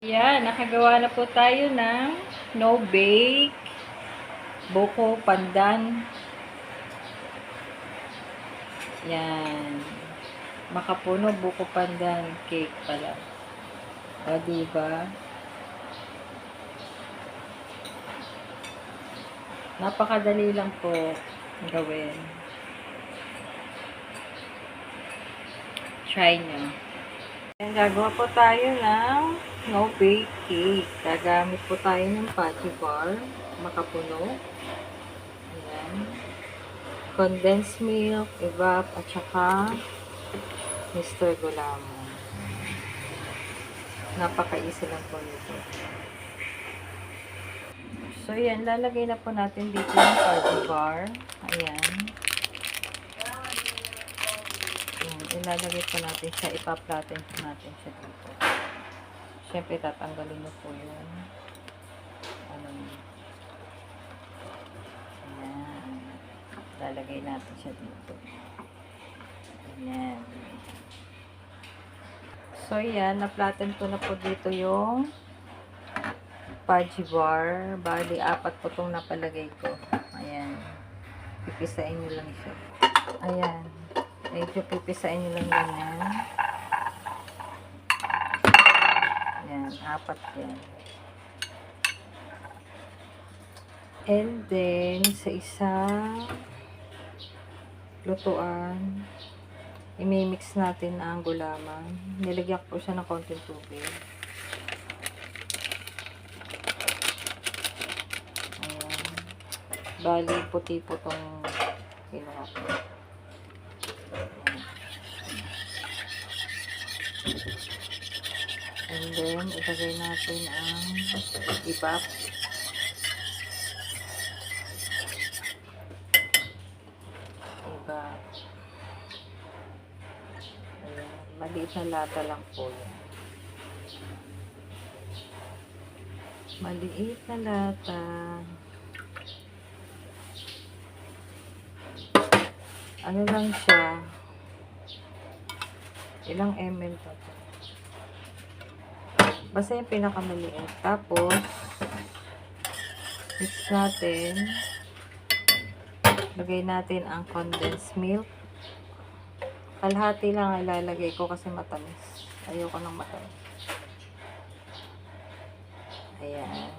Yan, nakagawa na po tayo ng no bake buko pandan. Yan. Makapuno buko pandan cake pala. O, diba? Napakadali lang po gawin. Try nyo. Yan, gagawa po tayo ng no bake cake. Gagamit po tayo ng patty bar. Makapuno. Ayan. Condensed milk, evap, at saka Mr. Gulamo. Napaka-easy lang po nito. So, yan. Lalagay na po natin dito yung patty bar. Ayan. Ayan. Ilalagay po natin siya. Ipa-flatten po natin siya dito. Siyempre, tatanggalin na po yung ano niya. Ayan. Lalagay natin siya dito. Ayan. So, yan. Na-flatten ko na po dito yung fudgy bar. Bali, 4 po itong napalagay ko. Ayan. Pipisain nyo lang siya. Ayan. Medyo pipisain nyo lang yan. Ayan. 4 yan. And then, sa isang lutuan, imimix natin ang gulaman. Nilagyan ko siya ng konting tubig. Ayan. Bali, puti po itong kinuha ko. And then, ilagay natin ang ibap. Ibap. Ayan. Maliit na lata lang po yan. Maliit na lata. Ano lang siya? Ilang ml pa ito? Basta yung pinakamaliit. Tapos, mix natin. Lagay natin ang condensed milk. Kalahati lang ilalagay ko kasi matamis. Ayoko ng matamis. Ayan.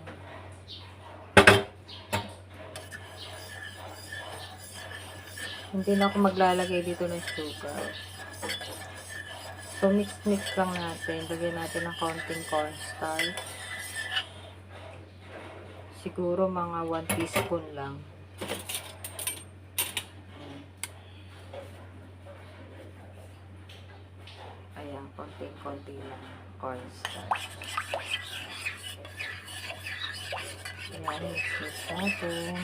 Hindi na ako maglalagay dito ng sugar. So, mix-mix lang natin. Lagyan natin ng konting cornstarch. Siguro mga 1 teaspoon lang. Ayan, konting-konti lang. Cornstarch. Ayan, mix-mix natin.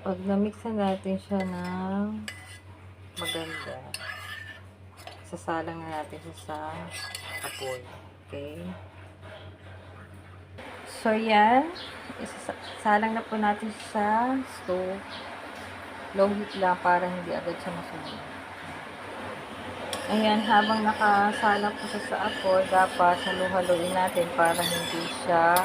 Pag na-mix na natin siya ng maganda, sasalang na natin siya sa apoy. Okay? So, yan. Salang na po natin siya sa stove. Low heat lang para hindi agad siya masunog. Ayan, habang nakasalang po siya sa apoy, dapat halu-haluin natin para hindi siya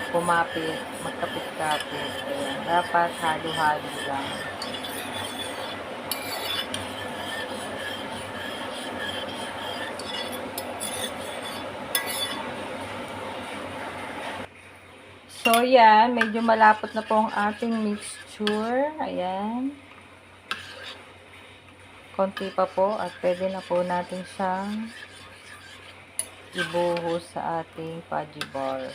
pumapit, magkapit-kapit. Ayan, dapat halo-halo lang. So, yan. Medyo malapot na po ang ating mixture. Ayan. Konti pa po at pwede na po natin siyang ibuhos sa ating fudgy bar.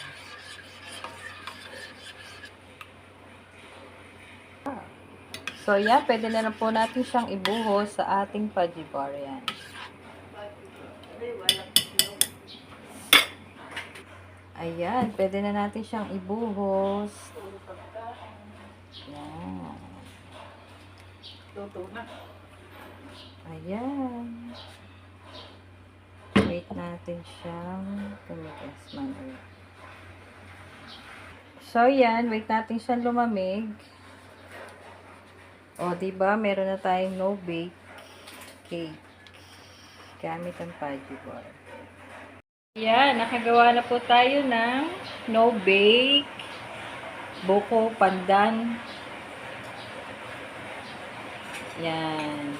So, yan. Pwede na po natin siyang ibuhos sa ating fudgy bar. Yan. Ayan. Pwede na natin siyang ibuhos. Yan. Ayan. Wait natin siyang tumigas man. So, yan. Wait natin siyang lumamig. O, diba? Meron na tayong no-bake cake. Gamit ang Pudgy Bar. Yan, nakagawa na po tayo ng no-bake buko pandan. Yan.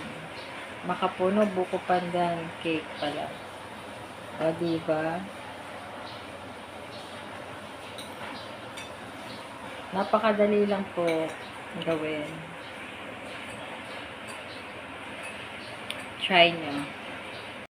Makapuno buko pandan cake pala. O, diba? Napakadali lang po gawin. Try nyo.